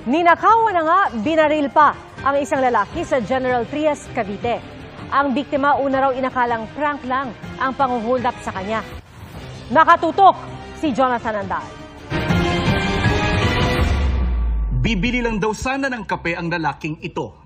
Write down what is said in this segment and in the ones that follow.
Ninakawan na nga, binaril pa ang isang lalaki sa General Trias, Cavite. Ang biktima una raw inakalang prank lang ang panghuhold up sa kanya. Nakatutok si Jonathan Andal. Bibili lang daw sana ng kape ang lalaking ito.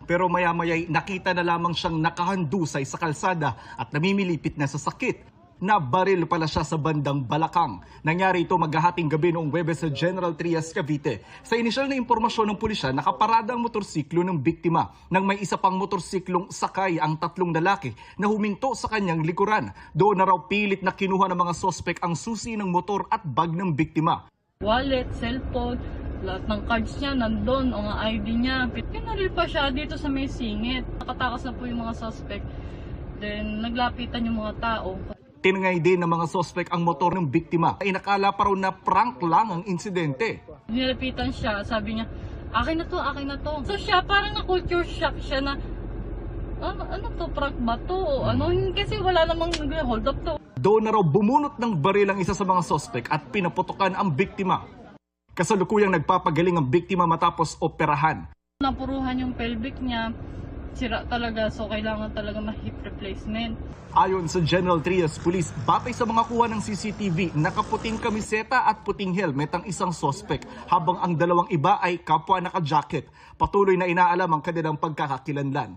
Pero maya-maya'y nakita na lamang siyang nakahandusay sa kalsada at namimilipit na sa sakit. Nabaril pala siya sa bandang balakang. Nangyari ito maghahating gabi noong Huwebes sa General Trias, Cavite. Sa inisyal na impormasyon ng pulisya, nakaparada ang motorsiklo ng biktima nang may isa pang motorsiklong sakay ang tatlong lalaki na huminto sa kanyang likuran. Doon na raw pilit na kinuha ng mga sospek ang susi ng motor at bag ng biktima. Wallet, cellphone, lahat ng cards niya nandun, o nga ID niya. Pinaril pa siya dito sa may singit. Nakatakas na po yung mga suspect. Then naglapitan yung mga tao. Tinangay din ng mga sospek ang motor ng biktima. Inakala pa raw na prank lang ang insidente. Nilapitan siya, sabi niya, akin na to, akin na to. So siya, parang na-culture shock siya na, ano to, prank ba to? Ano, kasi wala namang nag-hold up to. Doon na raw bumunot ng baril ang isa sa mga sospek at pinaputukan ang biktima. Kasalukuyang nagpapagaling ang biktima matapos operahan. Napuruhan yung pelvic niya, sira talaga, so kailangan talaga ma-hip replacement. Ayon sa General Trias Police, batay sa mga kuha ng CCTV, nakaputing kamiseta at puting helmet ang isang sospek, habang ang dalawang iba ay kapwa naka-jacket. Patuloy na inaalam ang kanilang pagkakakilanlan.